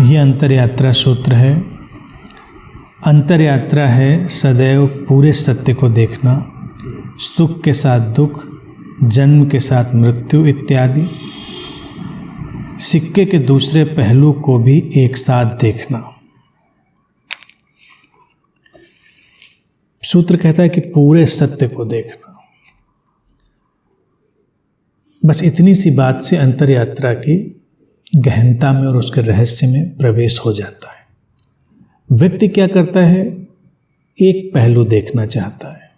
ये अंतर यात्रा सूत्र है। अंतर यात्रा है सदैव पूरे सत्य को देखना, सुख के साथ दुख, जन्म के साथ मृत्यु इत्यादि, सिक्के के दूसरे पहलू को भी एक साथ देखना। सूत्र कहता है कि पूरे सत्य को देखना। बस इतनी सी बात से अंतर यात्रा की गहनता में और उसके रहस्य में प्रवेश हो जाता है। व्यक्ति क्या करता है, एक पहलू देखना चाहता है।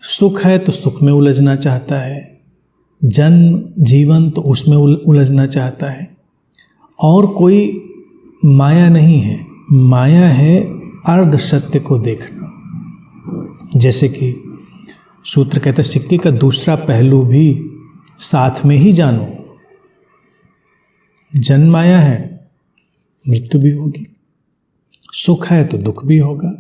सुख है तो सुख में उलझना चाहता है, जन्म जीवन तो उसमें उलझना चाहता है, और कोई माया नहीं है। माया है अर्ध सत्य को देखना। जैसे कि सूत्र कहता है सिक्के का दूसरा पहलू भी साथ में ही जानो। जन्म आया है, मृत्यु भी होगी, सुख है तो दुख भी होगा,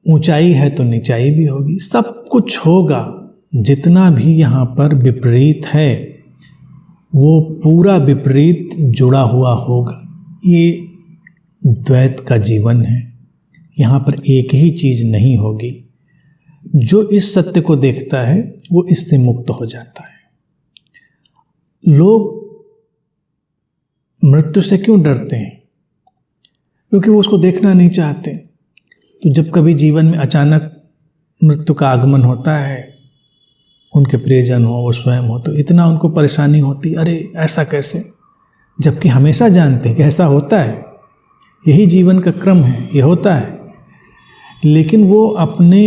ऊंचाई है तो नीचाई भी होगी, सब कुछ होगा। जितना भी यहाँ पर विपरीत है वो पूरा विपरीत जुड़ा हुआ होगा। ये द्वैत का जीवन है। यहाँ पर एक ही चीज नहीं होगी। जो इस सत्य को देखता है वो इससे मुक्त हो जाता है। लोग मृत्यु से क्यों डरते हैं? क्योंकि वो उसको देखना नहीं चाहते। तो जब कभी जीवन में अचानक मृत्यु का आगमन होता है, उनके प्रियजन हो, वो स्वयं हो, तो इतना उनको परेशानी होती, अरे ऐसा कैसे, जबकि हमेशा जानते हैं कि ऐसा होता है, यही जीवन का क्रम है, ये होता है। लेकिन वो अपने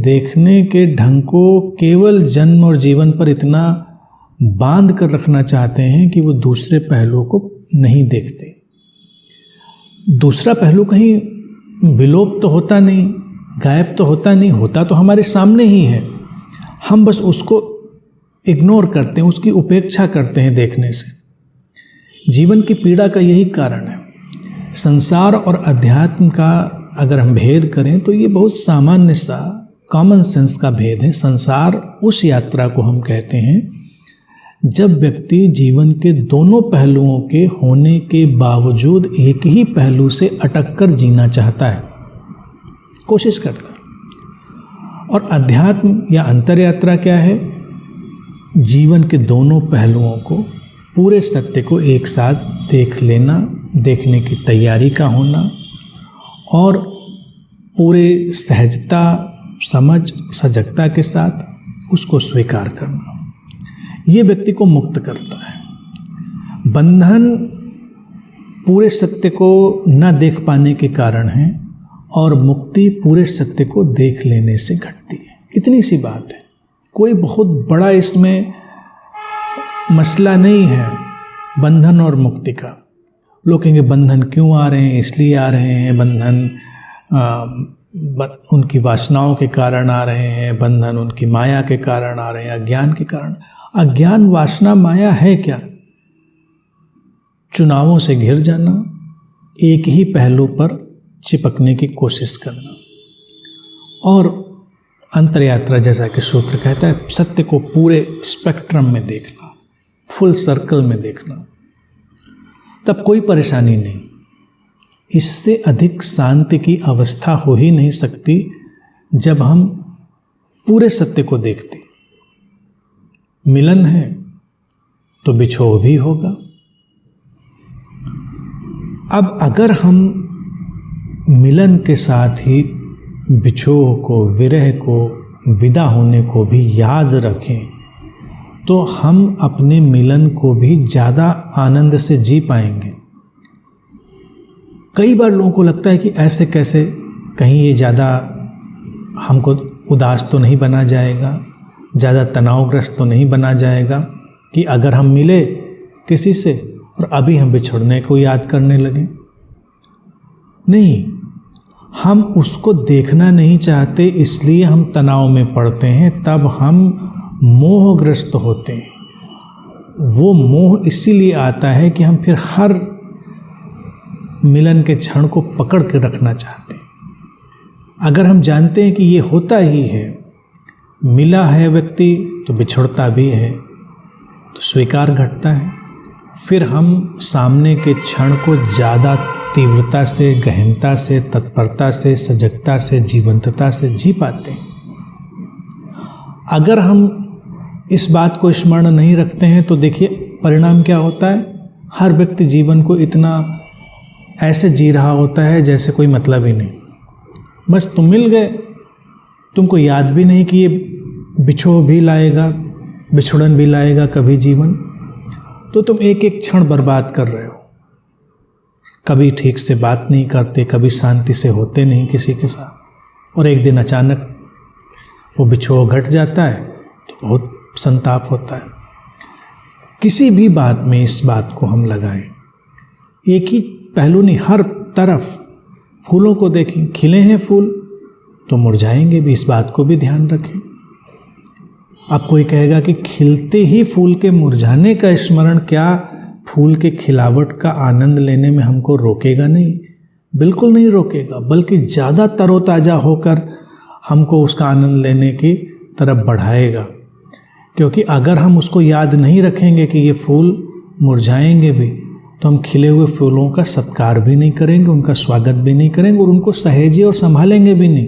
देखने के ढंग को केवल जन्म और जीवन पर इतना बांध कर रखना चाहते हैं कि वो दूसरे पहलू को नहीं देखते। दूसरा पहलू कहीं विलोप तो होता नहीं, गायब तो होता नहीं, होता तो हमारे सामने ही है। हम बस उसको इग्नोर करते हैं, उसकी उपेक्षा करते हैं देखने से। जीवन की पीड़ा का यही कारण है। संसार और अध्यात्म का अगर हम भेद करें तो ये बहुत सामान्य सा कॉमन सेंस का भेद है। संसार उस यात्रा को हम कहते हैं जब व्यक्ति जीवन के दोनों पहलुओं के होने के बावजूद एक ही पहलू से अटक कर जीना चाहता है, कोशिश करता है। और अध्यात्म या अंतर यात्रा क्या है? जीवन के दोनों पहलुओं को, पूरे सत्य को एक साथ देख लेना, देखने की तैयारी का होना, और पूरे सहजता, समझ, सजगता के साथ उसको स्वीकार करना। ये व्यक्ति को मुक्त करता है। बंधन पूरे सत्य को न देख पाने के कारण है, और मुक्ति पूरे सत्य को देख लेने से घटती है। इतनी सी बात है, कोई बहुत बड़ा इसमें मसला नहीं है बंधन और मुक्ति का। लोग कहेंगे बंधन क्यों आ रहे हैं? इसलिए आ रहे हैं। बंधन उनकी वासनाओं के कारण आ रहे हैं, बंधन उनकी माया के कारण आ रहे हैं, अज्ञान के कारण। अज्ञान, वासना, माया है क्या? चुनावों से घिर जाना, एक ही पहलू पर चिपकने की कोशिश करना। और अंतर यात्रा, जैसा कि सूत्र कहता है, सत्य को पूरे स्पेक्ट्रम में देखना, फुल सर्कल में देखना। तब कोई परेशानी नहीं। इससे अधिक शांति की अवस्था हो ही नहीं सकती जब हम पूरे सत्य को देखते। मिलन है तो बिछोह भी होगा। अब अगर हम मिलन के साथ ही बिछोह को, विरह को, विदा होने को भी याद रखें तो हम अपने मिलन को भी ज़्यादा आनंद से जी पाएंगे। कई बार लोगों को लगता है कि ऐसे कैसे, कहीं ये ज़्यादा हमको उदास तो नहीं बना जाएगा, ज़्यादा तनावग्रस्त तो नहीं बना जाएगा कि अगर हम मिले किसी से और अभी हम बिछड़ने को याद करने लगे। नहीं, हम उसको देखना नहीं चाहते, इसलिए हम तनाव में पड़ते हैं, तब हम मोहग्रस्त होते हैं। वो मोह इसीलिए आता है कि हम फिर हर मिलन के क्षण को पकड़ के रखना चाहते हैं। अगर हम जानते हैं कि ये होता ही है, मिला है व्यक्ति तो बिछड़ता भी है, तो स्वीकार घटता है। फिर हम सामने के क्षण को ज़्यादा तीव्रता से, गहनता से, तत्परता से, सजगता से, जीवंतता से जी पाते हैं। अगर हम इस बात को स्मरण नहीं रखते हैं तो देखिए परिणाम क्या होता है। हर व्यक्ति जीवन को इतना ऐसे जी रहा होता है जैसे कोई मतलब ही नहीं। बस तुम मिल गए, तुमको याद भी नहीं कि ये बिछोह भी लाएगा, बिछुड़न भी लाएगा कभी जीवन, तो तुम एक एक क्षण बर्बाद कर रहे हो। कभी ठीक से बात नहीं करते, कभी शांति से होते नहीं किसी के साथ, और एक दिन अचानक वो बिछोह घट जाता है तो बहुत संताप होता है। किसी भी बात में इस बात को हम लगाएं, एक ही पहलू नहीं, हर तरफ फूलों को देखें, खिले हैं फूल तो मुरझाएंगे भी, इस बात को भी ध्यान रखें। अब कोई कहेगा कि खिलते ही फूल के मुरझाने का स्मरण क्या फूल के खिलावट का आनंद लेने में हमको रोकेगा? नहीं, बिल्कुल नहीं रोकेगा, बल्कि ज़्यादा तरोताज़ा होकर हमको उसका आनंद लेने की तरफ बढ़ाएगा। क्योंकि अगर हम उसको याद नहीं रखेंगे कि ये फूल मुरझाएंगे भी, तो हम खिले हुए फूलों का सत्कार भी नहीं करेंगे, उनका स्वागत भी नहीं करेंगे और उनको सहेजे और संभालेंगे भी नहीं।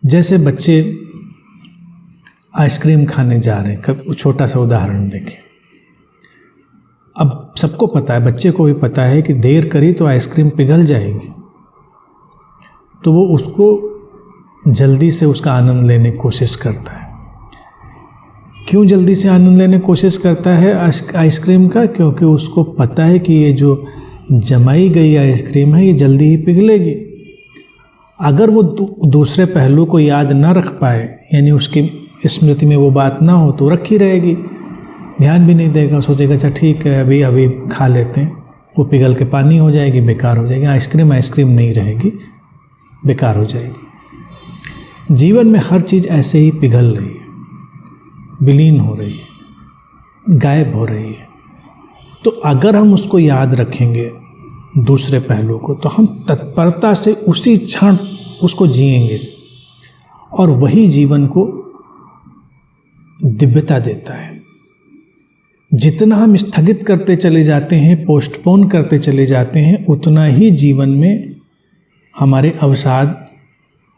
जैसे बच्चे आइसक्रीम खाने जा रहे हैं, कब छोटा सा उदाहरण देखें। अब सबको पता है, बच्चे को भी पता है कि देर करी तो आइसक्रीम पिघल जाएगी, तो वो उसको जल्दी से उसका आनंद लेने की कोशिश करता है। क्यों जल्दी से आनंद लेने की कोशिश करता है आइसक्रीम का? क्योंकि उसको पता है कि ये जो जमाई गई आइसक्रीम है ये जल्दी ही पिघलेगी। अगर वो दूसरे पहलू को याद ना रख पाए, यानी उसकी स्मृति में वो बात ना हो, तो रखी रहेगी, ध्यान भी नहीं देगा, सोचेगा अच्छा ठीक है अभी अभी खा लेते हैं, वो पिघल के पानी हो जाएगी, बेकार हो जाएगी, आइसक्रीम नहीं रहेगी, बेकार हो जाएगी। जीवन में हर चीज़ ऐसे ही पिघल रही है, विलीन हो रही है, गायब हो रही है। तो अगर हम उसको याद रखेंगे दूसरे पहलू को, तो हम तत्परता से उसी क्षण उसको जिएंगे और वही जीवन को दिव्यता देता है। जितना हम स्थगित करते चले जाते हैं, पोस्टपोन करते चले जाते हैं, उतना ही जीवन में हमारे अवसाद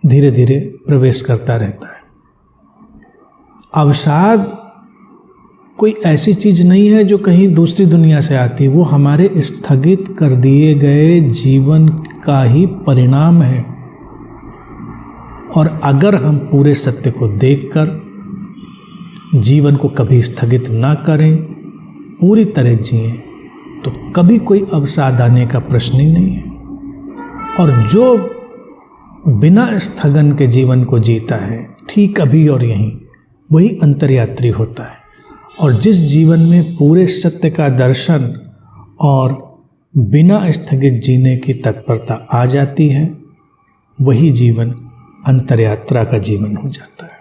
धीरे धीरे प्रवेश करता रहता है। अवसाद कोई ऐसी चीज़ नहीं है जो कहीं दूसरी दुनिया से आती, वो हमारे स्थगित कर दिए गए जीवन का ही परिणाम है। और अगर हम पूरे सत्य को देखकर जीवन को कभी स्थगित ना करें, पूरी तरह जिएं, तो कभी कोई अवसाद आने का प्रश्न ही नहीं है। और जो बिना स्थगन के जीवन को जीता है, ठीक अभी और यहीं, वही अंतर्यात्री होता है। और जिस जीवन में पूरे सत्य का दर्शन और बिना स्थगित जीने की तत्परता आ जाती है, वही जीवन अंतर्यात्रा का जीवन हो जाता है।